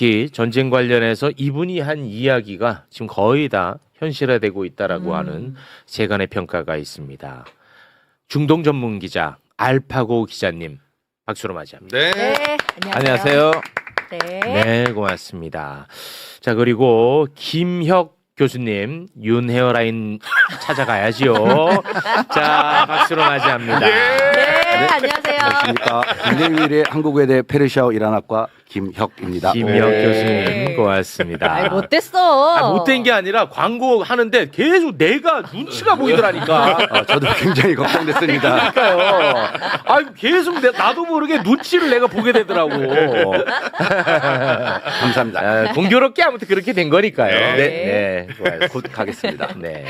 특히 전쟁 관련해서 이분이 한 이야기가 지금 거의 다 현실화되고 있다라고 하는 세간의 평가가 있습니다. 중동 전문 기자 알파고 기자님 박수로 맞이합니다. 네. 네, 안녕하세요. 네. 네, 고맙습니다. 자, 그리고 김혁 교수님 윤 헤어라인 찾아가야지요. 자, 박수로 맞이합니다. 네, 안녕하세요. 안녕하십니까. 김대일의 한국외대 페르시아어 이란학과 김혁입니다. 김혁 네. 교수님 고맙습니다. 아이, 못됐어. 못된 게 아니라 광고 하는데 계속 내가 눈치가 보이더라니까. 저도 굉장히 걱정됐습니다. 그러니까요. 아, 계속 나도 모르게 눈치를 내가 보게 되더라고. 감사합니다. 공교롭게 아무튼 그렇게 된 거니까요. 네. 좋아요. 곧 가겠습니다. 네.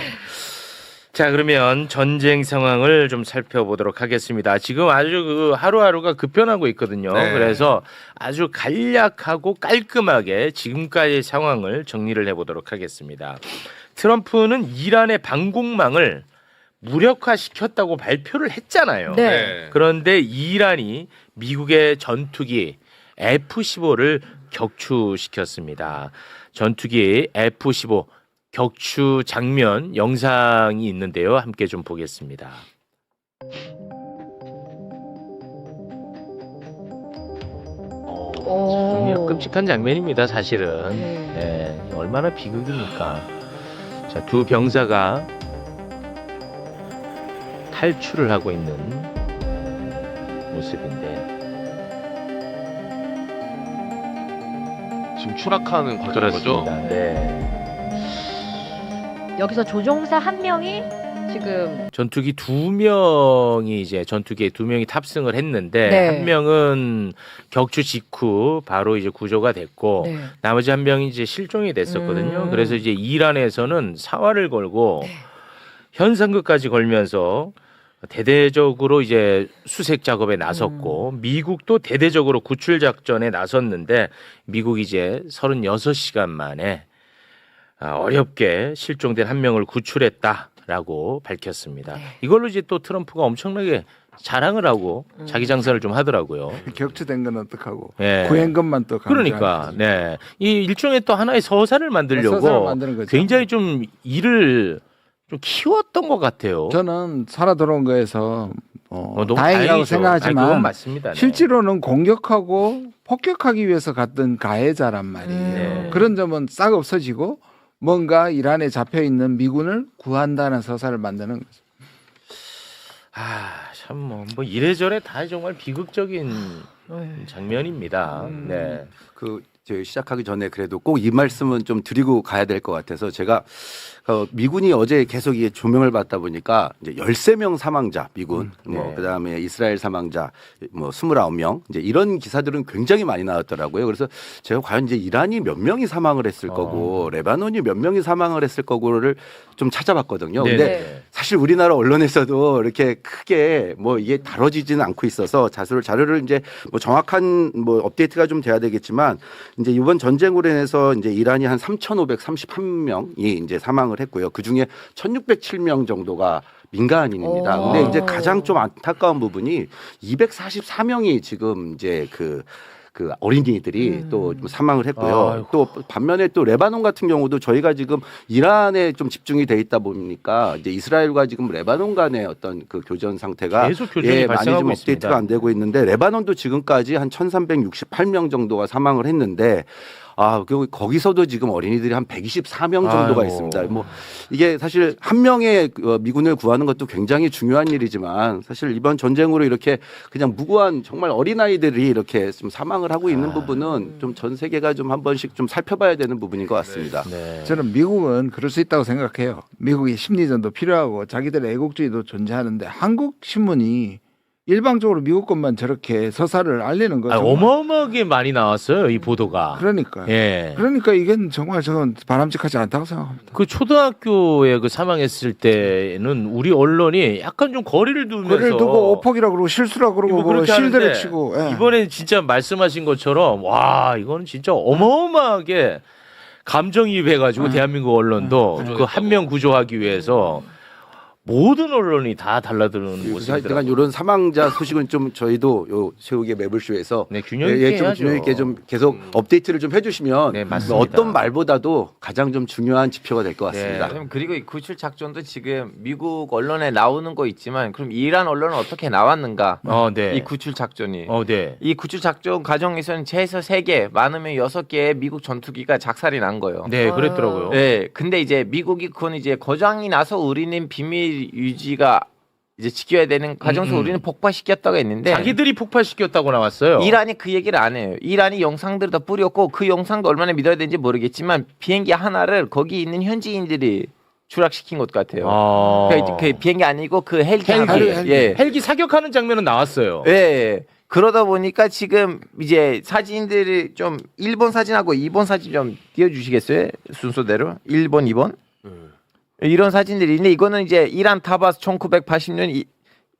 자, 그러면 전쟁 상황을 좀 살펴보도록 하겠습니다. 지금 아주 그 하루하루가 급변하고 있거든요. 네. 그래서 아주 간략하고 깔끔하게 지금까지의 상황을 정리를 해보도록 하겠습니다. 트럼프는 이란의 방공망을 무력화시켰다고 발표를 했잖아요. 네. 그런데 이란이 미국의 전투기 F-15를 격추시켰습니다. 전투기 F-15 격추 장면 영상이 있는데요. 함께 좀 보겠습니다. 오. 끔찍한 장면입니다. 사실은. 네, 얼마나 비극입니까? 자, 두 병사가 탈출을 하고 있는 모습인데 지금 추락하는 과정인 거죠? 그렇습니다. 네. 여기서 조종사 한 명이 지금 전투기 두 명이 이제 전투기에 두 명이 탑승을 했는데 네. 한 명은 격추 직후 바로 이제 구조가 됐고 네. 나머지 한 명이 이제 실종이 됐었거든요. 그래서 이제 이란에서는 사활을 걸고 현상금까지 걸면서 대대적으로 이제 수색 작업에 나섰고 미국도 대대적으로 구출 작전에 나섰는데 미국이 이제 36시간 만에 어렵게 실종된 한 명을 구출했다라고 밝혔습니다. 네. 이걸로 이제 또 트럼프가 엄청나게 자랑을 하고 자기 장사를 좀 하더라고요. 격추된 건 어떡하고 예. 구한 것만 또 그러니까 네. 이 일종의 또 하나의 서사를 서사를 만들려고 만드는 거죠. 굉장히 좀 일을 좀 키웠던 것 같아요. 저는 살아 돌아온 거에서 너무 다행이라고 다행이죠. 생각하지만 그건 맞습니다. 네. 실제로는 공격하고 폭격하기 위해서 갔던 가해자란 말이에요. 네. 그런 점은 싹 없어지고 뭔가 이란에 잡혀 있는 미군을 구한다는 서사를 만드는 거죠. 참 뭐 이래저래 다 정말 비극적인 장면입니다. 네. 저희 시작하기 전에 그래도 꼭 이 말씀은 좀 드리고 가야 될 것 같아서 제가 미군이 어제 계속 이게 조명을 받다 보니까 이제 13명 사망자 미군 뭐 그다음에 이스라엘 사망자 뭐 29명 이제 이런 기사들은 굉장히 많이 나왔더라고요. 그래서 제가 과연 이제 이란이 몇 명이 사망을 했을 거고 레바논이 몇 명이 사망을 했을 거고를 좀 찾아봤거든요. 근데 네. 사실 우리나라 언론에서도 이렇게 크게 뭐 이게 다뤄지지는 않고 있어서 자료를 이제 뭐 정확한 뭐 업데이트가 좀 돼야 되겠지만 이제 이번 전쟁으로 인해서 이제 이란이 한 3,531명이 이제 사망을 했고요. 그 중에 1,607명 정도가 민간인입니다. 근데 이제 가장 좀 안타까운 부분이 244명이 지금 이제 그 어린이들이 또 좀 사망을 했고요. 아이고. 또 반면에 또 레바논 같은 경우도 저희가 지금 이란에 좀 집중이 돼 있다 보니까 이제 이스라엘과 지금 레바논 간의 어떤 그 교전 상태가 계속 교전이 많이 발생하고 좀 있습니다. 업데이트가 안 되고 있는데 레바논도 지금까지 한 1,368명 정도가 사망을 했는데 거기서도 지금 어린이들이 한 124명 정도가 아이고. 있습니다. 뭐 이게 사실 한 명의 미군을 구하는 것도 굉장히 중요한 일이지만 사실 이번 전쟁으로 이렇게 그냥 무고한 정말 어린아이들이 이렇게 좀 사망을 하고 있는 부분은 좀 전 세계가 좀 한 번씩 좀 살펴봐야 되는 부분인 것 같습니다. 네. 저는 미국은 그럴 수 있다고 생각해요. 미국이 심리전도 필요하고 자기들의 애국주의도 존재하는데 한국 신문이 일방적으로 미국 것만 저렇게 서사를 알리는 거죠. 어마어마하게 많이 나왔어요. 이 보도가. 그러니까. 예. 그러니까 이게 정말 저는 바람직하지 않다고 생각합니다. 그 초등학교에 그 사망했을 때는 우리 언론이 약간 좀 거리를 두면서 그를 두고 오폭이라고 그러고 실수라고 그러고 뭐 뭐 그렇게 실드를 하는데 치고. 예. 이번엔 진짜 말씀하신 것처럼 와 이거는 진짜 어마어마하게 감정이입해가지고 대한민국 언론도 그 한 명 구조하기 위해서 모든 언론이 다 달라드는 모습이더라고요. 하여간 이런 사망자 소식은 좀 저희도 요 최욱의 매불쇼에서 네, 균형 있게 좀 해야죠. 균형 있게 좀 계속 업데이트를 좀 해주시면 네, 맞습니다. 어떤 말보다도 가장 좀 중요한 지표가 될 것 같습니다. 네. 그리고 이 구출 작전도 지금 미국 언론에 나오는 거 있지만 그럼 이란 언론은 어떻게 나왔는가? 네. 이 구출 작전이. 네. 이 구출 작전 과정에서는 최소 3개, 많으면 6개의 미국 전투기가 작살이 난 거예요. 네, 그랬더라고요. 네, 근데 이제 미국이 그건 이제 고장이 나서 우리는 비밀 유지가 이제 지켜야 되는 과정에서 우리는 폭파시켰다고 했는데 자기들이 폭발시켰다고 나왔어요. 이란이 그 얘기를 안 해요. 이란이 영상들을 다 뿌렸고 그 영상도 얼마나 믿어야 되는지 모르겠지만 비행기 하나를 거기 있는 현지인들이 추락시킨 것 같아요. 그 비행기 아니고 그 헬기. 헬기. 예. 헬기 사격하는 장면은 나왔어요. 예. 그러다 보니까 지금 이제 사진들이 좀 1번 사진하고 2번 사진 좀 띄워주시겠어요? 순서대로 1번, 2번. 이런 사진들이 있는데 이거는 이제 이란 타바스 1980년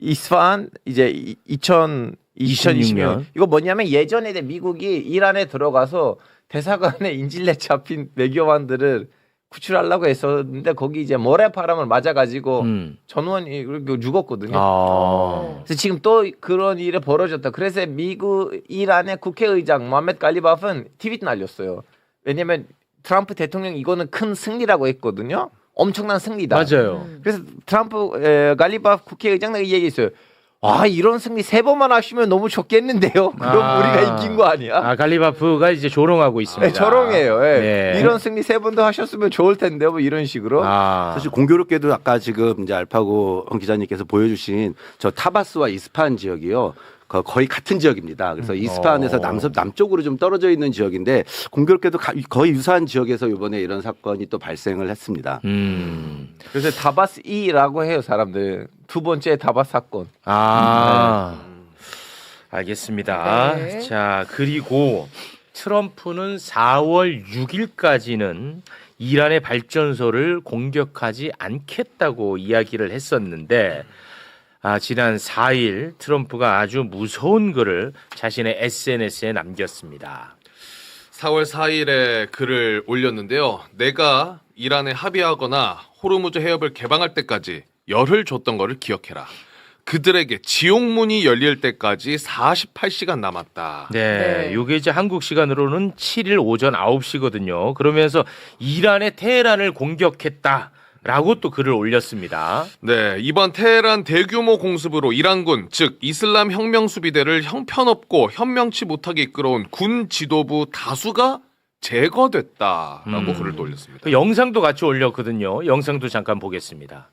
이스파한 이제 2020년 이거 뭐냐면 예전에 미국이 이란에 들어가서 대사관에 인질내 잡힌 외교관들을 구출하려고 했었는데 거기 이제 모래바람을 맞아가지고 전원이 죽었거든요. 그래서 지금 또 그런 일이 벌어졌다. 그래서 미국 이란의 국회의장 모하메드 갈리바프는 트윗 날렸어요. 왜냐면 트럼프 대통령 이거는 큰 승리라고 했거든요. 엄청난 승리다. 맞아요. 그래서 트럼프 갈리바프 국회의장 내가 얘기했어요. 아 이런 승리 3번만 하시면 너무 좋겠는데요. 그럼 우리가 이긴 거 아니야? 갈리바프가 이제 조롱하고 있습니다. 네, 조롱해요. 예. 네. 이런 승리 3번도 하셨으면 좋을 텐데 뭐 이런 식으로. 사실 공교롭게도 아까 지금 이제 알파고 기자님께서 보여주신 저 타바스와 이스파한 지역이요. 거의 같은 지역입니다. 그래서 이스파한에서 남쪽으로 좀 떨어져 있는 지역인데 공교롭게도 거의 유사한 지역에서 이번에 이런 사건이 또 발생을 했습니다. 그래서 다바스 E라고 해요 사람들. 두 번째 다바스 사건. 알겠습니다. 네. 자, 그리고 트럼프는 4월 6일까지는 이란의 발전소를 공격하지 않겠다고 이야기를 했었는데 지난 4일 트럼프가 아주 무서운 글을 자신의 SNS에 남겼습니다. 4월 4일에 글을 올렸는데요. 내가 이란에 합의하거나 호르무즈 해협을 개방할 때까지 열을 줬던 거를 기억해라. 그들에게 지옥문이 열릴 때까지 48시간 남았다. 네, 이게 이제 한국 시간으로는 7일 오전 9시거든요. 그러면서 이란의 테헤란을 공격했다라고 또 글을 올렸습니다. 네, 이번 테헤란 대규모 공습으로 이란군, 즉 이슬람 혁명 수비대를 형편없고 현명치 못하게 이끌어온 군 지도부 다수가 제거됐다라고 글을 또 올렸습니다. 그 영상도 같이 올렸거든요. 영상도 잠깐 보겠습니다.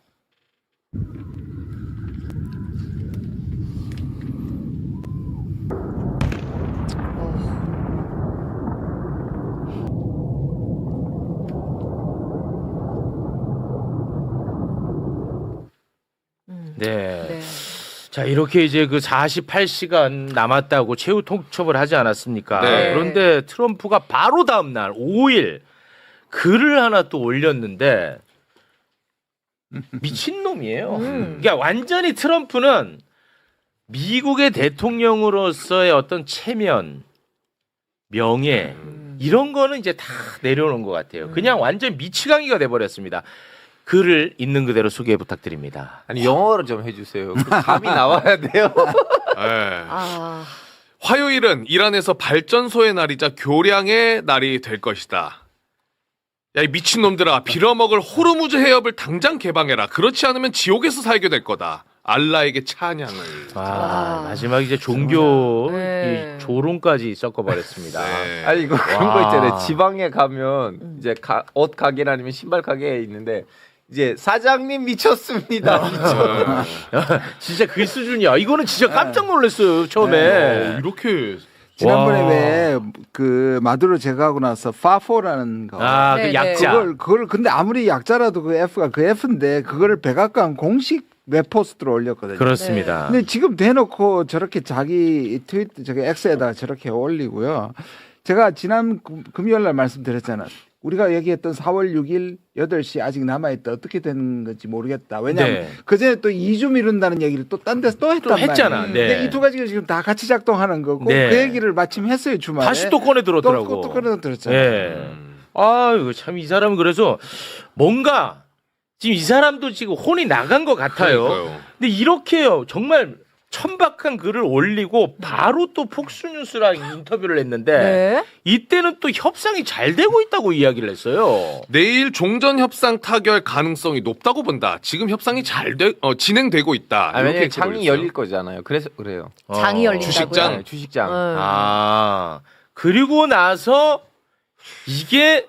네. 자, 이렇게 이제 그 48시간 남았다고 최후 통첩을 하지 않았습니까? 네. 그런데 트럼프가 바로 다음 날 5일 글을 하나 또 올렸는데 미친놈이에요. 그러니까 완전히 트럼프는 미국의 대통령으로서의 어떤 체면, 명예 이런 거는 이제 다 내려오는 것 같아요. 그냥 완전 미치광이가 돼버렸습니다. 글을 있는 그대로 소개 부탁드립니다. 아니 영어로 좀 해주세요. 감이 나와야 돼요. 네. 아, 화요일은 이란에서 발전소의 날이자 교량의 날이 될 것이다. 야, 이 미친놈들아, 빌어먹을 호르무즈 해협을 당장 개방해라. 그렇지 않으면 지옥에서 살게 될 거다. 알라에게 찬양을. 마지막 이제 종교 네. 이 조롱까지 섞어버렸습니다. 네. 아니 이거 그런 와. 거 있잖아요. 지방에 가면 이제 옷 가게나 아니면 신발 가게에 있는데 이제 사장님 미쳤습니다. 진짜 그 수준이야. 이거는 진짜 깜짝 놀랐어요 처음에. 이렇게 지난번에 와. 왜 그 마두로 제거하고 나서 파포라는 거. 그 네, 약자. 그걸 근데 아무리 약자라도 그 F가 그 F인데 그거를 백악관 공식 웹포스트로 올렸거든요. 그렇습니다. 근데 지금 대놓고 저렇게 자기 트위터 저기 X에다 저렇게 올리고요. 제가 지난 금요일 날 말씀드렸잖아요. 우리가 얘기했던 4월 6일 8시 아직 남아있다. 어떻게 된 건지 모르겠다. 왜냐하면 네. 그전에 또 2주 미룬다는 얘기를 또 딴 데서 또 했단 또 했잖아. 말이에요. 네. 근데 이 두 가지가 지금 다 같이 작동하는 거고 네. 그 얘기를 마침 했어요. 주말에. 다시 또 꺼내 들었더라고. 또 꺼내 들었잖아요. 예. 이거 참 이 사람은 그래서 뭔가 지금 이 사람도 지금 혼이 나간 것 같아요. 그러니까요. 근데 이렇게요 정말 천박한 글을 올리고 바로 또 폭스뉴스랑 인터뷰를 했는데 네. 이때는 또 협상이 잘 되고 있다고 이야기를 했어요. 내일 종전 협상 타결 가능성이 높다고 본다. 지금 협상이 진행되고 있다. 왜냐면 이렇게 장이 글을 열릴 써요. 거잖아요. 그래서 그래요. 장이 열린다고요? 주식장. 네, 주식장. 아 그리고 나서 이게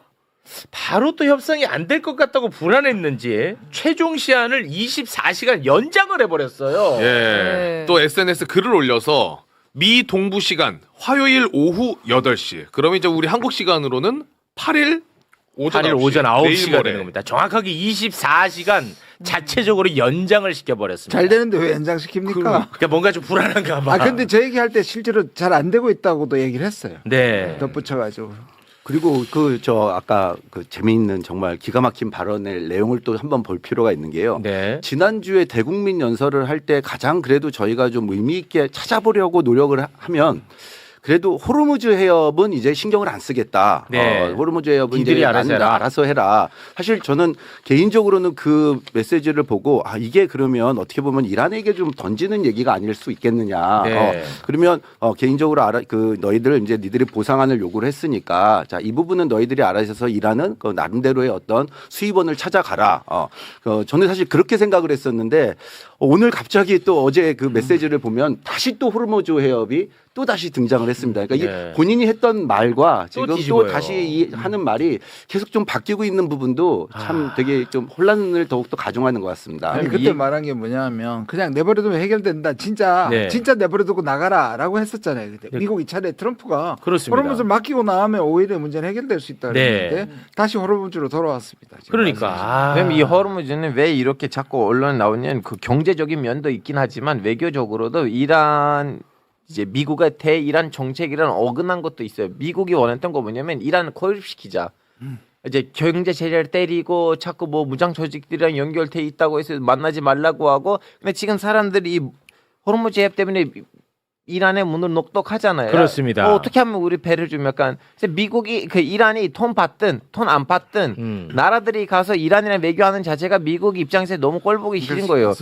바로 또 협상이 안 될 것 같다고 불안했는지 최종 시한을 24시간 연장을 해버렸어요. 예. 네. 또 SNS 글을 올려서 미 동부 시간 화요일 오후 8시. 그러면 이제 우리 한국 시간으로는 8일 오전 8일 9시. 오전 내일 9시가 모레. 되는 겁니다. 정확하게 24시간 자체적으로 연장을 시켜버렸습니다. 잘 되는데 왜 연장시킵니까? 그러니까 뭔가 좀 불안한가 봐. 아 근데 저 얘기할 때 실제로 잘 안 되고 있다고도 얘기를 했어요. 네. 덧붙여가지고. 그리고 그 저 아까 그 재미있는 정말 기가 막힌 발언의 내용을 또 한번 볼 필요가 있는 게요. 네. 지난주에 대국민 연설을 할 때 가장 그래도 저희가 좀 의미 있게 찾아보려고 노력을 하면 그래도 호르무즈 해협은 이제 신경을 안 쓰겠다. 네. 호르무즈 해협은 니들이 이제 알아서 해라. 알아서 해라. 사실 저는 개인적으로는 그 메시지를 보고 아 이게 그러면 어떻게 보면 이란에게 좀 던지는 얘기가 아닐 수 있겠느냐. 네. 그러면 개인적으로 너희들 이제 니들이 보상안을 요구를 했으니까 자 이 부분은 너희들이 알아서 이란은 그 나름대로의 어떤 수입원을 찾아가라. 저는 사실 그렇게 생각을 했었는데 오늘 갑자기 또 어제 그 메시지를 보면 다시 또 호르무즈 해협이 또 다시 등장을 했습니다. 그러니까 네. 이게 본인이 했던 말과 또 지금 또 뒤집어요. 다시 하는 말이 계속 좀 바뀌고 있는 부분도 참 되게 좀 혼란을 더욱더 가중하는 것 같습니다. 아니 그때 말한 게 뭐냐면 그냥 내버려두면 해결된다. 진짜 네. 진짜 내버려두고 나가라라고 했었잖아요. 그때 네. 미국 이차례 트럼프가 그렇습니다. 호르무즈 맡기고 나면 오히려 문제는 해결될 수 있다 네. 그랬는데 다시 호르무즈로 돌아왔습니다. 지금 그러니까. 말씀하신. 그럼 이 호르무즈는 왜 이렇게 자꾸 언론에 나오냐면 그 경제적인 면도 있긴 하지만 외교적으로도 이란 이제 미국의 대이란 정책이란 어긋난 것도 있어요. 미국이 원했던 거 뭐냐면 이란을 고립시키자. 이제 경제 제재를 때리고 자꾸 뭐 무장 조직들이랑 연결돼 있다고 해서 만나지 말라고 하고 근데 지금 사람들이 이 호르무즈 해협 때문에 이란의 문을 녹독하잖아요. 그렇습니다. 어떻게 하면 우리 배를 좀 약간 그래서 미국이 그 이란이 돈 받든 돈 안 받든 나라들이 가서 이란이랑 외교하는 자체가 미국 입장에서 너무 꼴보기 싫은 거예요.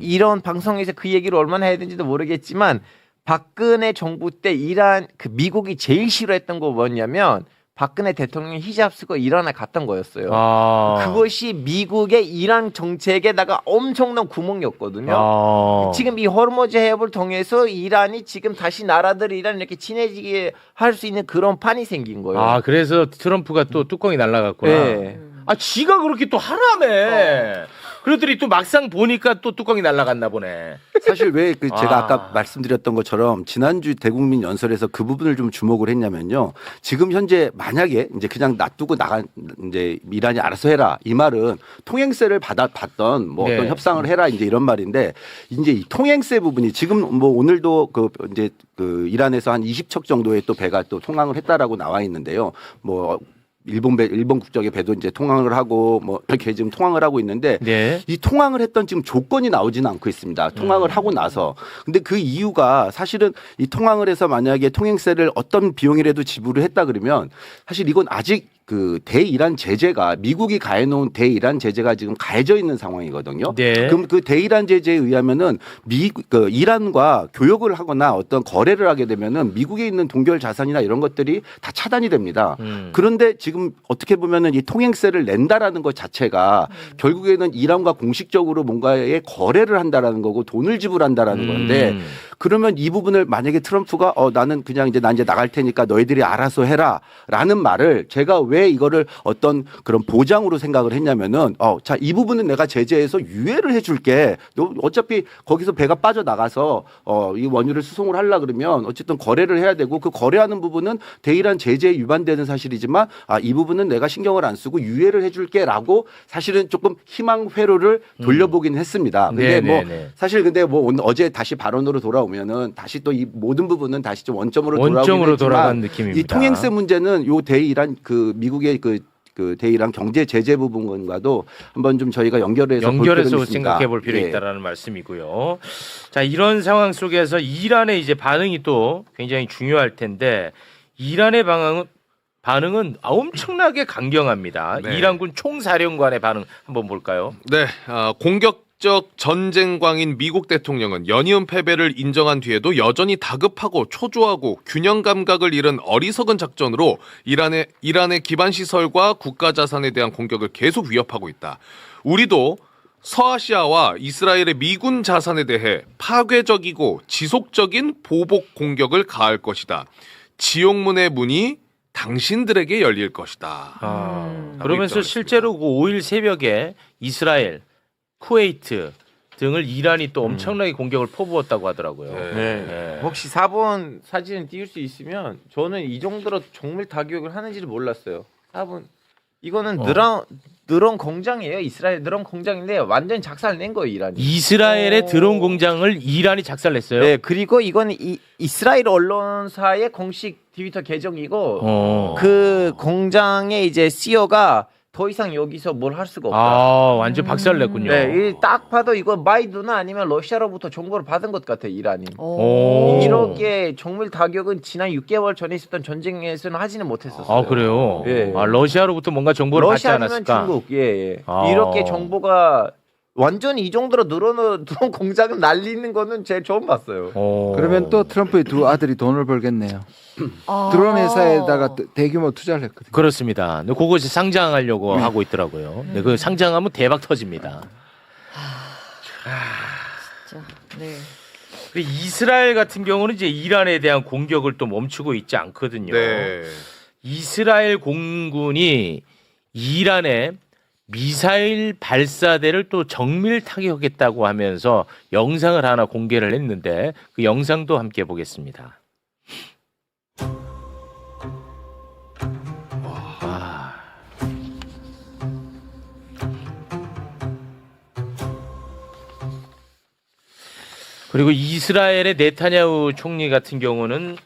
이런 방송에서 그 얘기를 얼마나 해야 되는지도 모르겠지만 박근혜 정부 때 이란 그 미국이 제일 싫어했던 거 뭐냐면 박근혜 대통령이 히잡 쓰고 이란에 갔던 거였어요. 아. 그것이 미국의 이란 정책에다가 엄청난 구멍이었거든요. 아. 지금 이 호르무즈 해협을 통해서 이란이 지금 다시 나라들이랑 이렇게 친해지게 할 수 있는 그런 판이 생긴 거예요. 아 그래서 트럼프가 또 뚜껑이 날라갔구나. 네. 아 지가 그렇게 또 하라며. 그러더니 또 막상 보니까 또 뚜껑이 날라갔나 보네. 사실 왜 그 제가 아. 아까 말씀드렸던 것처럼 지난주 대국민 연설에서 그 부분을 좀 주목을 했냐면요. 지금 현재 만약에 이제 그냥 놔두고 나간 이제 이란이 알아서 해라 이 말은 통행세를 받던 뭐 네. 어떤 협상을 해라 이제 이런 말인데 이제 이 통행세 부분이 지금 뭐 오늘도 그 이제 그 이란에서 한 20척 정도의 또 배가 또 통항을 했다라고 나와 있는데요. 뭐 일본 국적의 배도 이제 통항을 하고 뭐 이렇게 지금 통항을 하고 있는데 네. 이 통항을 했던 지금 조건이 나오지는 않고 있습니다. 통항을 하고 나서. 근데 그 이유가 사실은 이 통항을 해서 만약에 통행세를 어떤 비용이라도 지불을 했다 그러면 사실 이건 아직 그 대이란 제재가 미국이 가해놓은 대이란 제재가 지금 가해져 있는 상황이거든요. 네. 그럼 그 대이란 제재에 의하면은 그 이란과 교역을 하거나 어떤 거래를 하게 되면은 미국에 있는 동결 자산이나 이런 것들이 다 차단이 됩니다. 그런데 지금 어떻게 보면은 이 통행세를 낸다라는 것 자체가 결국에는 이란과 공식적으로 뭔가의 거래를 한다라는 거고 돈을 지불한다라는 건데 그러면 이 부분을 만약에 트럼프가 나는 그냥 이제 난 이제 나갈 테니까 너희들이 알아서 해라라는 말을 제가 왜 이거를 어떤 그런 보장으로 생각을 했냐면은 자, 이 부분은 내가 제재해서 유예를 해줄게. 너 어차피 거기서 배가 빠져 나가서 이 원유를 수송을 하려 그러면 어쨌든 거래를 해야 되고 그 거래하는 부분은 대이란 제재에 위반되는 사실이지만 이 부분은 내가 신경을 안 쓰고 유예를 해줄게라고 사실은 조금 희망 회로를 돌려보긴 했습니다. 근데 뭐 사실 근데 뭐 오늘 어제 다시 발언으로 돌아오면은 다시 또 이 모든 부분은 다시 좀 원점으로 돌아간 느낌입니다. 이 통행세 문제는 요 대이란 그 미국의 그 대이란 경제 제재 부분과도 한번 좀 저희가 연결해서 생각해 볼 필요 있다라는 말씀이고요. 자, 이런 상황 속에서 이란의 이제 반응이 또 굉장히 중요할 텐데 이란의 방향은 반응은 엄청나게 강경합니다. 네. 이란군 총사령관의 반응 한번 볼까요? 네, 공격적 전쟁광인 미국 대통령은 연이은 패배를 인정한 뒤에도 여전히 다급하고 초조하고 균형 감각을 잃은 어리석은 작전으로 이란의 기반 시설과 국가 자산에 대한 공격을 계속 위협하고 있다. 우리도 서아시아와 이스라엘의 미군 자산에 대해 파괴적이고 지속적인 보복 공격을 가할 것이다. 지옥문의 문이 당신들에게 열릴 것이다. 그러면서 입장을 실제로 그 5일 새벽에 이스라엘, 쿠웨이트 등을 이란이 또 엄청나게 공격을 퍼부었다고 하더라고요. 네. 네. 혹시 4번 사진을 띄울 수 있으면 저는 이 정도로 정밀 타격을 하는지를 몰랐어요. 4번 이거는 드론 공장이에요. 이스라엘 드론 공장인데 완전 작살 낸 거예요, 이란이. 이스라엘의 드론 공장을 이란이 작살냈어요. 네, 그리고 이거는 이스라엘 언론사의 공식 트위터 계정이고 그 공장의 이제 CEO가 더 이상 여기서 뭘 할 수가 없다. 완전 박살냈군요. 네, 딱 봐도 이거 바이든이나 아니면 러시아로부터 정보를 받은 것 같아, 이란이. 오. 이렇게 정밀 타격은 지난 6개월 전에 있었던 전쟁에서는 하지는 못했었어요. 그래요? 예. 러시아로부터 뭔가 정보를 받지 러시아 아니면 않았을까? 중국, 예. 아. 이렇게 정보가 완전히 이 정도로 드론 공장을 날리는 거는 제일 처음 봤어요. 그러면 또 트럼프의 두 아들이 돈을 벌겠네요. 드론 회사에다가 대규모 투자를 했거든요. 그렇습니다. 근데 그것이 상장하려고 하고 있더라고요. 네, 그 상장하면 대박 터집니다. 진짜. 네. 그리고 이스라엘 같은 경우는 이제 이란에 대한 공격을 또 멈추고 있지 않거든요. 네. 이스라엘 공군이 이란의 미사일 발사대를 또 정밀 타격했다고 하면서 영상을 하나 공개를 했는데 그 영상도 함께 보겠습니다. 그리고 이스라엘의 네타냐후 총리 같은 경우는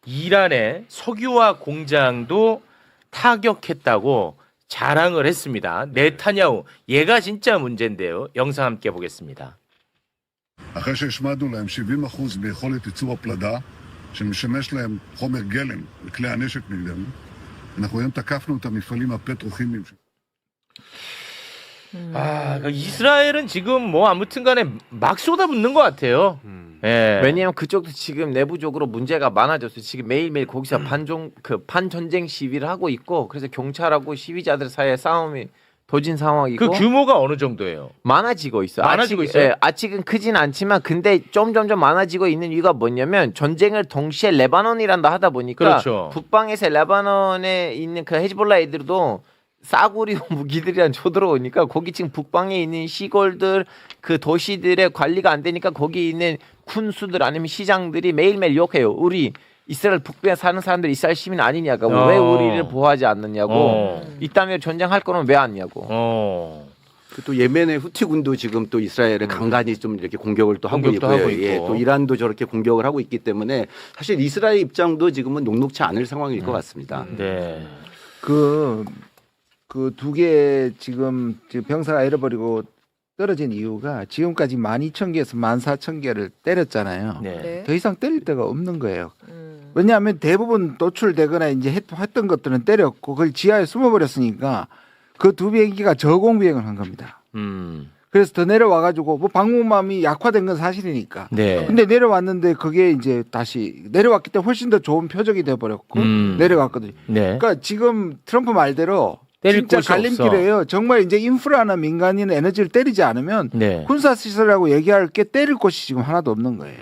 이란의 석유화 공장도 타격했다고 자랑을 했습니다. 네타냐후 얘가 진짜 문제인데요. 영상 함께 보겠습니다. אחרי שהשמדנו להם 70% ביכולת ייצור הפלדה, שמשמש להם חומר גלם וכלי הנשק נגדנו, אנחנו היום תקפנו את המפעלים הפטרוכימיים. 그러니까 이스라엘은 지금 뭐 아무튼간에 막 쏟아붓는 것 같아요. 예. 왜냐하면 그쪽도 지금 내부적으로 문제가 많아졌어요. 지금 매일매일 거기서 반전쟁 시위를 하고 있고, 그래서 경찰하고 시위자들 사이에 싸움이 도진 상황이고. 그 규모가 어느 정도예요? 많아지고 있어요. 많아지고 있어요? 아직은 크진 않지만 근데 점점점 많아지고 있는 이유가 뭐냐면 전쟁을 동시에 레바논이란다 하다 보니까 그렇죠. 북방에서 레바논에 있는 그 헤즈볼라 애들도 싸구려 무기들이랑 쳐들어오니까 거기 지금 북방에 있는 시골들 그 도시들의 관리가 안 되니까 거기 있는 군수들 아니면 시장들이 매일매일 욕해요. 우리 이스라엘 북부에 사는 사람들 이스라엘 시민 아니냐고 왜 우리를 보호하지 않느냐고 이따면 전쟁할 거는 왜 하냐고. 또 예멘의 후티군도 지금 또 이스라엘을 간간히 좀 이렇게 공격을 또 하고 공격도 있고요. 하고 있고. 예, 또 이란도 저렇게 공격을 하고 있기 때문에 사실 이스라엘 입장도 지금은 녹록치 않을 상황일 것 같습니다. 네. 그 두 개 지금 병사가 잃어버리고 떨어진 이유가 지금까지 12,000개에서 14,000개를 때렸잖아요. 네. 네. 더 이상 때릴 데가 없는 거예요. 왜냐하면 대부분 노출되거나 이제 했던 것들은 때렸고 그걸 지하에 숨어버렸으니까 그 두 비행기가 저공 비행을 한 겁니다. 그래서 더 내려와가지고 뭐 방공망이 약화된 건 사실이니까. 네. 근데 내려왔는데 그게 이제 다시 내려왔기 때문에 훨씬 더 좋은 표적이 돼버렸고 내려갔거든요. 네. 그러니까 지금 트럼프 말대로 때릴 진짜 곳이 갈림길이에요. 정말 이제 인프라나 민간인 에너지를 때리지 않으면 네. 군사시설이라고 얘기할 게 때릴 곳이 지금 하나도 없는 거예요.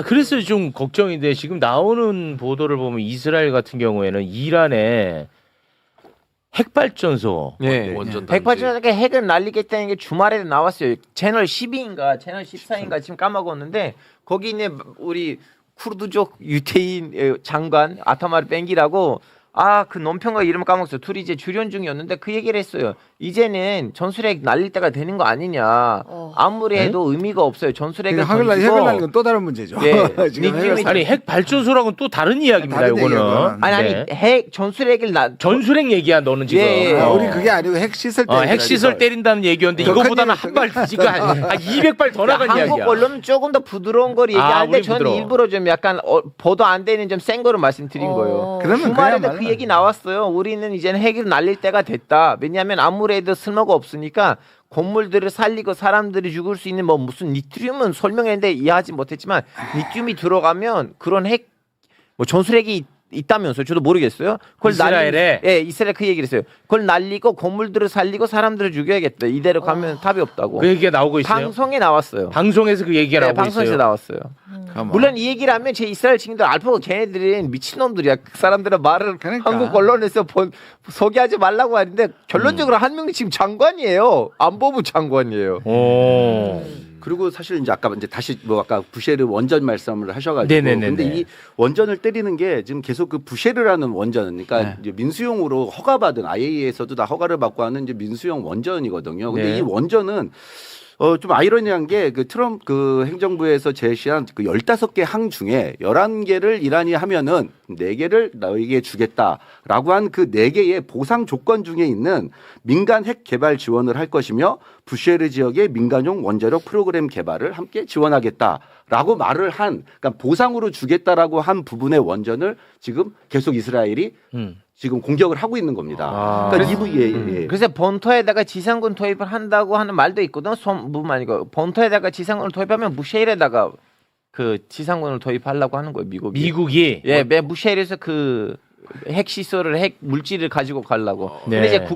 그래서 좀 걱정인데 지금 나오는 보도를 보면 이스라엘 같은 경우에는 이란에 핵발전소 네. 원전 단지. 핵발전소에 핵을 날리겠다는 게 주말에 나왔어요. 채널 12인가 채널 14인가 지금 까먹었는데 거기 있는 우리 쿠르드족 유태인 장관 아타마르 뱅기라고 그 논평가 이름을 까먹었어요. 둘이 이제 출연 중이었는데 그 얘기를 했어요. 이제는 전술핵 날릴 때가 되는 거 아니냐. 아무리 해도 의미가 없어요. 전술핵을 핵을 날리는 건 또 다른 문제죠. 예. 지금 니낌이 아니 핵발전소랑은 또 다른 이야기입니다. 다른 이거는 얘기구나. 네. 핵 전술핵을 전술핵 얘기야 너는 지금. 예. 우리 그게 아니고 핵시설 때 핵시설 때린다는 얘기였는데 더 이거보다는 큰 한 발 지금 한 200발 더 나간 한국 이야기야. 언론은 조금 더 부드러운 걸 얘기하는데 우리 저는 부드러워. 일부러 좀 약간 보도 안 되는 좀 센 거를 말씀드린 거예요. 그러면 주말에도 그야말로- 그 그 얘기 나왔어요. 우리는 이제는 핵을 날릴 때가 됐다. 왜냐하면 아무래도 쓸모가 없으니까 건물들을 살리고 사람들이 죽을 수 있는 뭐 무슨 니트륨은 설명했는데 이해하지 못했지만 니트륨이 들어가면 그런 핵 뭐 전술핵이 있다면서요. 저도 모르겠어요. 그걸 이스라엘에? 예, 이스라엘 그 얘기를 했어요. 그걸 날리고 건물들을 살리고 사람들을 죽여야겠다. 이대로 가면 답이 없다고. 그 얘기가 나오고 있어요. 방송에 나왔어요. 방송에서 그 얘기가 네, 나오고 방송에서 있어요. 나왔어요. 가만. 물론 이 얘기를 하면 제 이스라엘 친구들 알파고 걔네들은 미친놈들이야. 그 사람들은 말을 그러니까. 한국 언론에서 소개하지 말라고 하는데 결론적으로 한 명이 지금 장관이에요. 안보부 장관이에요. 오. 그리고 사실 이제 아까 이제 다시 뭐 아까 부쉐르 원전 말씀을 하셔가지고 네네네네. 근데 이 원전을 때리는 게 지금 계속 그 부쉐르라는 원전 그러니까 이제 민수용으로 허가받은 IAEA에서도 다 허가를 받고 하는 이제 민수용 원전이거든요. 근데 네. 이 원전은 좀 아이러니한 게 그 트럼프 그 행정부에서 제시한 그 15개 항 중에 11개를 이란이 하면은 4개를 너에게 주겠다라고 한 그 4개의 보상 조건 중에 있는 민간 핵 개발 지원을 할 것이며 부쉐르 지역의 민간용 원자력 프로그램 개발을 함께 지원하겠다라고 말을 한 그러니까 보상으로 주겠다라고 한 부분의 원전을 지금 계속 이스라엘이 지금 공격을 하고 있는 겁니다. 아. 그러니까 이 부분에 그래서 본토에다가 지상군 투입을 한다고 하는 말도 있거든. 무슨 말이고 본토에다가 지상군을 투입하면 무셰일에다가 그 지상군을 투입하려고 하는 거예요. 미국이. 예, 무셰일에서 그 핵 시설을 핵 물질을 가지고 가려고. 네. 근데 이제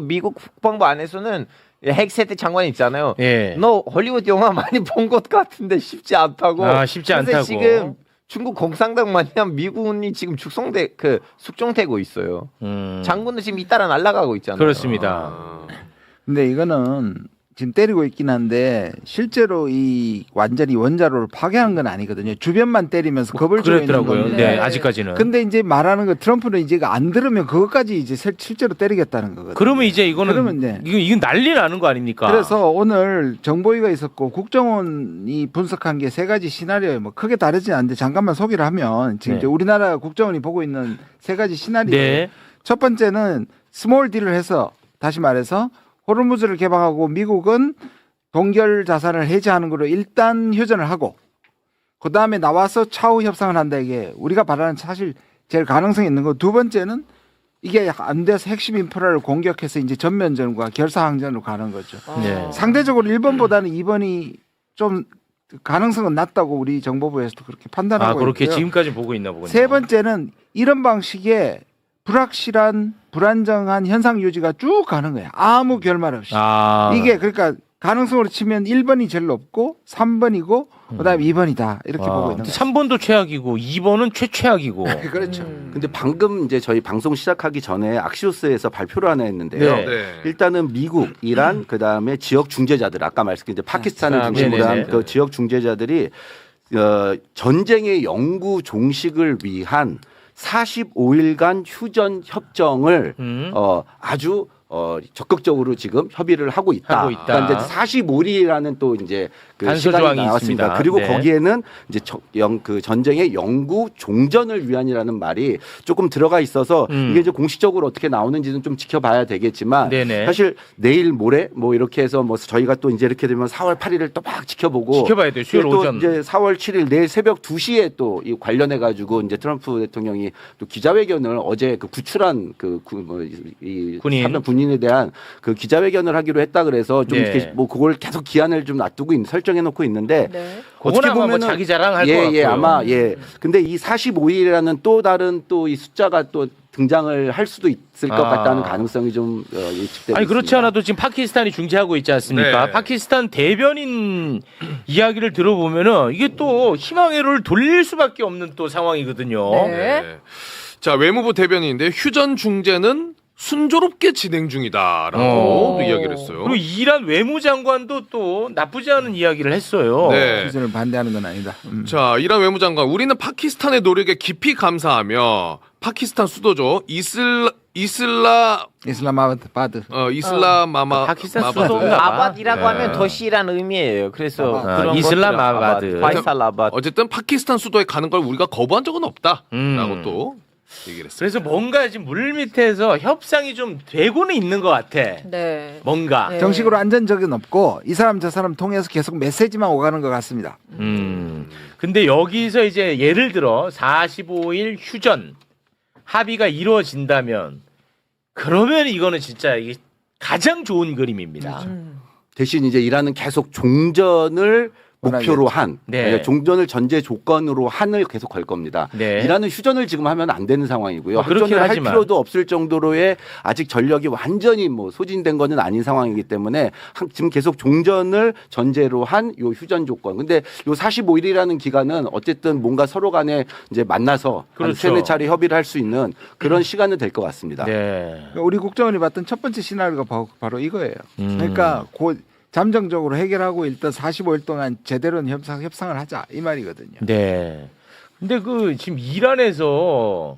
미국 국방부 안에서는 핵 세대 장관이 있잖아요. 예. 너 헐리우드 영화 많이 본 것 같은데 쉽지 않다고. 아, 쉽지 그래서 않다고. 지금 중국 공산당 마냥 미군이 지금 숙종되고 있어요. 장군은 지금 잇따라 날아가고 있잖아요. 그렇습니다. 근데 이거는 지금 때리고 있긴 한데 실제로 이 완전히 원자로를 파괴하는 건 아니거든요. 주변만 때리면서 겁을 주고 있는 그랬더라고요. 건데. 네, 아직까지는. 근데 이제 말하는 거 트럼프는 이제 안 들으면 그것까지 이제 실제로 때리겠다는 거거든요. 그러면 이제 이거는 그러면 네. 이건 난리 나는 거 아닙니까? 그래서 오늘 정보위가 있었고 국정원이 분석한 게 3가지 시나리오에 뭐 크게 다르지 않는데 잠깐만 소개를 하면 지금 네. 이제 우리나라 국정원이 보고 있는 3가지 시나리오. 네. 첫 번째는 스몰 딜을 해서 다시 말해서 호르무즈를 개방하고 미국은 동결 자산을 해제하는 걸로 일단 휴전을 하고 그 다음에 나와서 차후 협상을 한다 이게 우리가 바라는 사실 제일 가능성이 있는 거. 두 번째는 이게 안 돼서 핵심 인프라를 공격해서 이제 전면전과 결사항전으로 가는 거죠. 네. 상대적으로 1번보다는 2번이 좀 가능성은 낮다고 우리 정보부에서도 그렇게 판단하고 그렇게 있고요. 지금까지 보고 있나 보군요. 세 번째는 이런 방식의 불확실한 불안정한 현상 유지가 쭉 가는 거예요. 아무 결말 없이. 이게 그러니까 가능성으로 치면 1번이 제일 높고 3번이고 그다음에 2번이다 이렇게 보고 있는 거예요. 3번도 최악이고 2번은 최악이고. 그렇죠. 근데 방금 이제 저희 방송 시작하기 전에 악시오스에서 발표를 하나 했는데요. 네. 네. 일단은 미국, 이란, 그다음에 지역 중재자들 아까 말씀드린 이제 파키스탄을 중심으로 네네네. 한 그 지역 중재자들이 전쟁의 영구 종식을 위한 45일간 휴전 협정을 아주 적극적으로 지금 협의를 하고 있다. 그러니까 이제 45일이라는 또 이제 그 단서 시간이 조항이 나왔습니다. 있습니다. 그리고 네. 거기에는 이제 그 전쟁의 영구 종전을 위한이라는 말이 조금 들어가 있어서 이게 이제 공식적으로 어떻게 나오는지는 좀 지켜봐야 되겠지만 네네. 사실 내일 모레 뭐 이렇게 해서 뭐 저희가 또 이제 이렇게 되면 4월 8일을 또 막 지켜보고 지켜봐야 돼요. 수요일 또 오전. 이제 4월 7일 내일 새벽 2시에 또 이 관련해 가지고 이제 트럼프 대통령이 또 기자회견을 어제 그 구출한 이 군인. 사면 군인에 대한 그 기자회견을 하기로 했다 그래서 좀 네. 이렇게 뭐 그걸 계속 기한을 좀 놔두고 설정해 놓고 있는데 네. 그건 아마 뭐 자기 자랑할 것 같고요. 아마 근데 이 45일이라는 또 다른 또 이 숫자가 또 등장을 할 수도 있을 것 같다는 가능성이 좀 예측되고 아니 그렇지 있습니다. 않아도 지금 파키스탄이 중재하고 있지 않습니까? 네. 파키스탄 대변인 이야기를 들어보면은 이게 또 희망회로를 돌릴 수밖에 없는 또 상황이거든요. 네. 네. 자, 외무부 대변인인데 휴전 중재는 순조롭게 진행 중이다라고 또 이야기를 했어요. 그리고 이란 외무장관도 또 나쁘지 않은 이야기를 했어요. 네. 휴전을 반대하는 건 아니다. 자, 이란 외무장관, 우리는 파키스탄의 노력에 깊이 감사하며 파키스탄 수도죠. 이슬라마바드. 파키스탄 마바드. 수도인가? 아바드라고 네. 하면 도시라는 의미예요. 그래서 그런 이슬라마바드. 것들은 파이살라바드. 어쨌든 파키스탄 수도에 가는 걸 우리가 거부한 적은 없다라고 또 얘기를 했어요. 그래서 뭔가 지금 물 밑에서 협상이 좀 되고는 있는 것 같아. 네. 뭔가. 네. 정식으로 안전적은 없고 이 사람 저 사람 통해서 계속 메시지만 오가는 것 같습니다. 근데 여기서 이제 예를 들어 45일 휴전 합의가 이루어진다면 그러면 이거는 진짜 이게 가장 좋은 그림입니다. 대신 이제 이란은 계속 종전을 목표로 한 네. 그러니까 종전을 전제 조건으로 한을 계속 걸 겁니다. 네. 이란은 휴전을 지금 하면 안 되는 상황이고요. 그렇긴 휴전을 할 하지만. 필요도 없을 정도로의 아직 전력이 완전히 뭐 소진된 거는 아닌 상황이기 때문에 지금 계속 종전을 전제로 한 요 휴전 조건. 근데 요 45일이라는 기간은 어쨌든 뭔가 서로 간에 이제 만나서 한 그렇죠. 세네 차례 협의를 할 수 있는 그런 시간은 될 것 같습니다. 네. 그러니까 우리 국정원이 봤던 첫 번째 시나리오가 바로 이거예요. 그러니까 잠정적으로 해결하고 일단 45일 동안 제대로 협상을 하자 이 말이거든요. 네. 근데 그 지금 이란에서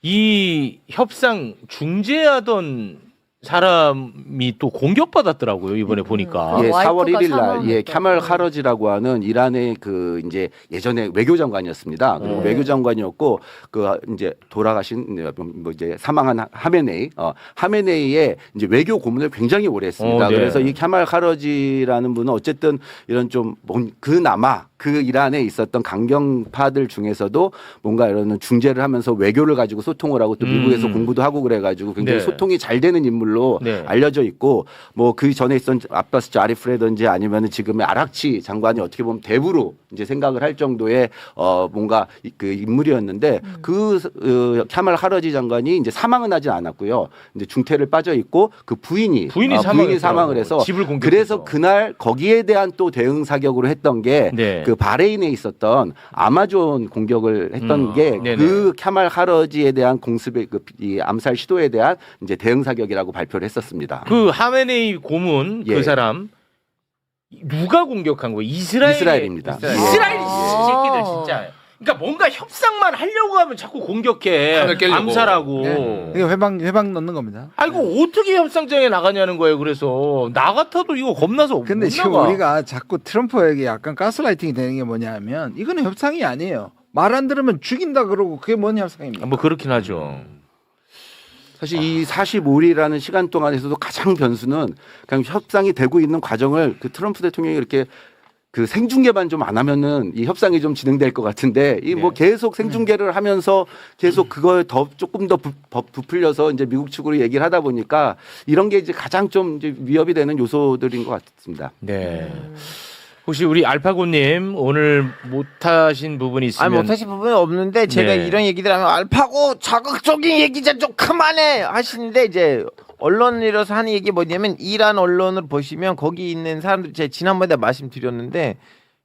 이 협상 중재하던 사람이 또 공격받았더라고요 이번에 보니까. 예, 4월 와이프가 1일 날 사망했던. 예, 카말 카러지라고 하는 이란의 그 이제 예전에 외교장관이었습니다. 그리고 외교장관이었고 그 이제 돌아가신 뭐 이제 사망한 하메네이의 이제 외교 고문을 굉장히 오래 했습니다. 네. 그래서 이 카말 카러지라는 분은 어쨌든 이런 좀 그나마 그 이란에 있었던 강경파들 중에서도 뭔가 이런 중재를 하면서 외교를 가지고 소통을 하고 또 미국에서 공부도 하고 그래가지고 굉장히 네. 소통이 잘 되는 인물로 네. 알려져 있고 뭐 그 전에 있던 아바스 자리프라든지 아니면은 지금의 아락치 장관이 어떻게 보면 대부로 이제 생각을 할 정도의 뭔가 그 인물이었는데 그 카말 하러지 장관이 이제 사망은 하진 않았고요. 이제 중태를 빠져 있고 그 부인이 사망을 해서 집을 공격해서. 그래서 그날 거기에 대한 또 대응 사격으로 했던 게 네. 그 바레인에 있었던 아마존 공격을 했던 게 네네. 그 카말 하러지에 대한 공습의 이 암살 시도에 대한 이제 대응 사격이라고 발표를 했었습니다. 그 하메네이 고문 예. 그 사람 누가 공격한 거예요? 이스라엘입니다. 이스라엘 새끼들 진짜. 그러니까 뭔가 협상만 하려고 하면 자꾸 공격해. 판을 깨려고. 암살하고. 이게 회방 넣는 겁니다. 아이고 어떻게 협상장에 나가냐는 거예요. 그래서 나 같아도 이거 겁나서 근데 못 지금 나가. 우리가 자꾸 트럼프에게 약간 가스라이팅이 되는 게 뭐냐면 이거는 협상이 아니에요. 말 안 들으면 죽인다 그러고 그게 뭔 협상입니까? 뭐 그렇긴 하죠. 사실 이 45일이라는 시간 동안에서도 가장 변수는 그냥 협상이 되고 있는 과정을 그 트럼프 대통령이 이렇게 그 생중계만 좀 안 하면은 이 협상이 좀 진행될 것 같은데 이 뭐 계속 생중계를 하면서 계속 그걸 더 조금 더 부풀려서 이제 미국 측으로 얘기를 하다 보니까 이런 게 이제 가장 좀 이제 위협이 되는 요소들인 것 같습니다. 네. 혹시 우리 알파고님 오늘 못하신 부분이 있으면 아니 못하신 부분은 없는데 제가 네. 이런 얘기들 하면 알파고 자극적인 얘기 좀 그만해 하시는데 이제 언론이라서 하는 얘기 뭐냐면 이란 언론을 보시면 거기 있는 사람들 제가 지난번에 말씀드렸는데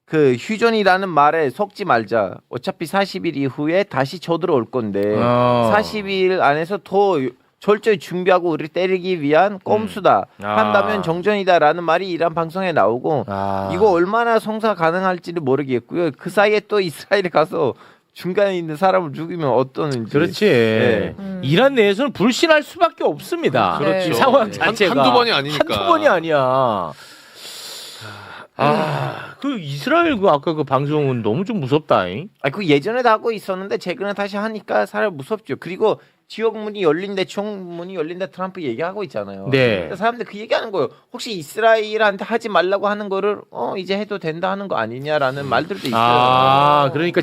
그 휴전이라는 말에 속지 말자. 어차피 40일 이후에 다시 쳐들어올 건데 40일 안에서 더 철저히 준비하고 우리를 때리기 위한 꼼수다. 한다면 정전이다라는 말이 이란 방송에 나오고 이거 얼마나 성사 가능할지는 모르겠고요. 그 사이에 또 이스라엘에 가서 중간에 있는 사람을 죽이면 어떠는지. 그렇지. 네. 이란 내에서는 불신할 수밖에 없습니다. 그렇죠. 이 상황 네. 자체가 한두 번이 아니니까. 한두 번이 아니야. 그 이스라엘 그 아까 그 방송은 너무 좀 무섭다잉. 그 예전에도 하고 있었는데 최근에 다시 하니까 사람 무섭죠. 그리고 지옥문이 열린다, 지옥문이 열린다 트럼프 얘기하고 있잖아요. 네. 사람들 그 얘기하는 거예요. 혹시 이스라엘한테 하지 말라고 하는 거를 이제 해도 된다 하는 거 아니냐라는 말들도 있어요. 그러니까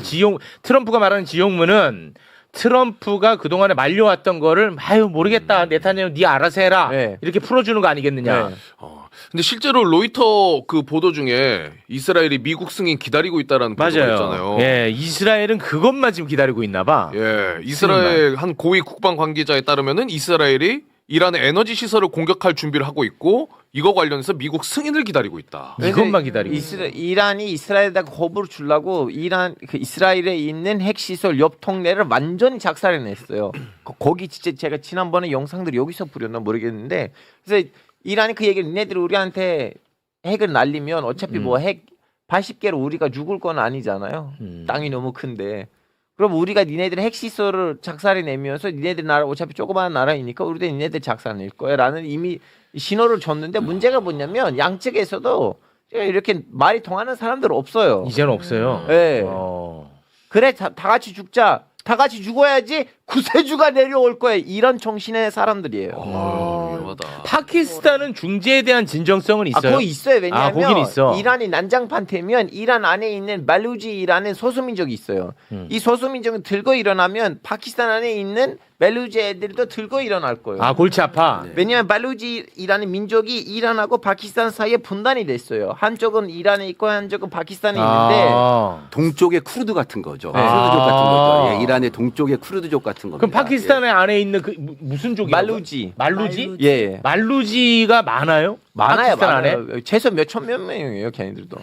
트럼프가 말하는 지옥문은 트럼프가 그동안에 말려왔던 거를 모르겠다. 네타냐후 네 알아서 해라. 네. 이렇게 풀어주는 거 아니겠느냐. 네. 근데 실제로 로이터 그 보도 중에 이스라엘이 미국 승인 기다리고 있다라는 보도가 맞아요. 있잖아요. 예, 이스라엘은 그것만 지금 기다리고 있나 봐. 예, 이스라엘 한 고위 국방 관계자에 따르면은 이스라엘이 이란의 에너지 시설을 공격할 준비를 하고 있고 이거 관련해서 미국 승인을 기다리고 있다. 이것만 기다리고 있어. 이란이 이스라엘에다가 거부를 주려고 이스라엘에 있는 핵시설 옆 통로를 완전히 작살해냈어요. 거기 진짜 제가 지난번에 영상들 여기서 부렸나 모르겠는데 그래서 이란이 그 얘기를 니네들이 우리한테 핵을 날리면 어차피 뭐 핵 80개로 우리가 죽을 건 아니잖아요. 땅이 너무 큰데. 그럼 우리가 니네들 핵시설을 작살해내면서 니네들 나라 어차피 조그마한 나라이니까 우리도 니네들 작살낼 거야 라는 이미 신호를 줬는데 문제가 뭐냐면 양측에서도 이렇게 말이 통하는 사람들 없어요. 이제는 없어요. 네. 어. 그래 다 같이 죽자. 다 같이 죽어야지 구세주가 내려올 거예요. 이런 정신의 사람들이에요. 위험하다. 파키스탄은 중재에 대한 진정성은 있어요. 거기 있어요. 왜냐하면 거긴 있어. 이란이 난장판되면 이란 안에 있는 말루지라는 소수민족이 있어요. 이 소수민족은 들고 일어나면 파키스탄 안에 있는 말루지 애들도 들고 일어날 거예요. 골치 아파. 왜냐하면 말루지라는 민족이 이란하고 파키스탄 사이에 분단이 됐어요. 한쪽은 이란에 있고 한쪽은 파키스탄에 있는데 동쪽의 쿠르드 같은 거죠. 네. 쿠르드족 같은 거죠. 예, 이란의 동쪽의 쿠르드족 같은 겁니다. 그럼 파키스탄 안에 있는 그 무슨 족이요? 말루지. 말루지? 예. 말루지가 많아요? 많아요. 파키스탄 안에? 많아요. 최소 몇천 몇 명이에요. 걔네들도.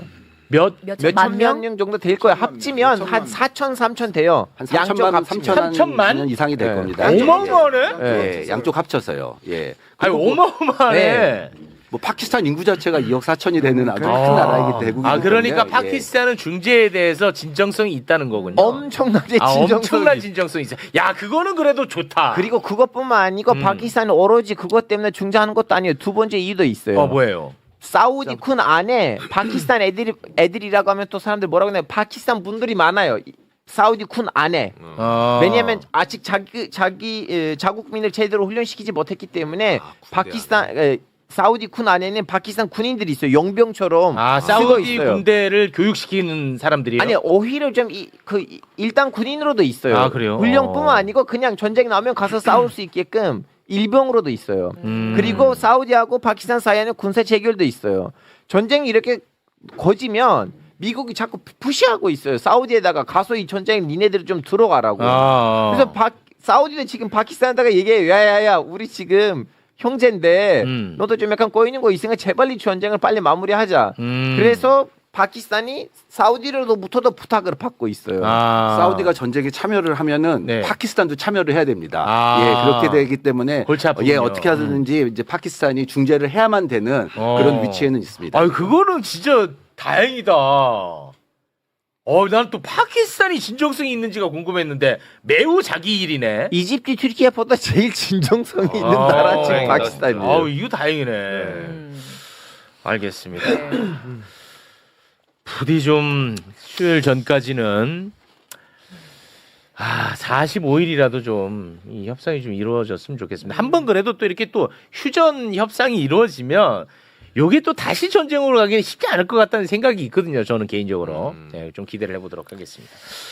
몇천 만 명? 명 정도 될 거예요. 합치면 한 4천 3천 돼요. 한 양쪽 3천만 합치면. 3천만? 이상이 될 네. 겁니다. 어마어마하네? 예, 양쪽 합쳐서요. 예. 아니 그리고 어마어마하네. 네. 뭐 파키스탄 인구 자체가 2억 4천이 되는 아주 큰 아. 나라이기 때문에. 그러니까 예. 파키스탄은 중재에 대해서 진정성이 있다는 거군요. 엄청나게 진정성이 엄청난 진정성이 있어. 야, 그거는 그래도 좋다. 그리고 그것뿐만 아니고 파키스탄은 오로지 그것 때문에 중재하는 것도 아니에요. 두 번째 이유도 있어요. 뭐예요? 사우디 군 안에 파키스탄 애들이라고 하면 또 사람들 뭐라고 하냐면 파키스탄 분들이 많아요. 사우디 군 안에. 왜냐하면 아직 자기 자국민을 제대로 훈련시키지 못했기 때문에 파키스탄 사우디 군 안에는 파키스탄 군인들이 있어요. 용병처럼 사우디 있어요. 군대를 교육시키는 사람들이요? 아니 오히려 좀 일단 군인으로도 있어요. 그래요? 훈련뿐만 아니고 그냥 전쟁 나오면 가서 싸울 수 있게끔 일병으로도 있어요. 그리고 사우디하고 파키스탄 사이에는 군사 체결도 있어요. 전쟁이 이렇게 거지면 미국이 자꾸 푸시하고 있어요. 사우디에다가 가서 이 전쟁 니네들이 좀 들어가라고. 그래서 사우디도 지금 파키스탄에다가 얘기해요. 야야야 우리 지금 형제인데 너도 좀 약간 꼬이는 거 있으니까 제발 이 전쟁을 빨리 마무리하자. 그래서 파키스탄이 사우디로부터도 부탁을 받고 있어요. 사우디가 전쟁에 참여를 하면은 네. 파키스탄도 참여를 해야 됩니다. 예, 그렇게 되기 때문에 골치 아프군요. 예, 어떻게 하든지 이제 파키스탄이 중재를 해야만 되는 그런 위치에는 있습니다. 그거는 진짜 다행이다. 난 또 파키스탄이 진정성이 있는지가 궁금했는데 매우 자기 일이네. 이집트, 튀르키예보다 제일 진정성이 있는 나라 지금 다행이다. 파키스탄이에요. 이거 다행이네. 알겠습니다. 부디 좀 수요일 전까지는 45일이라도 좀 이 협상이 좀 이루어졌으면 좋겠습니다. 한 번 그래도 또 이렇게 또 휴전 협상이 이루어지면 요게 또 다시 전쟁으로 가기는 쉽지 않을 것 같다는 생각이 있거든요. 저는 개인적으로 좀 기대를 해보도록 하겠습니다.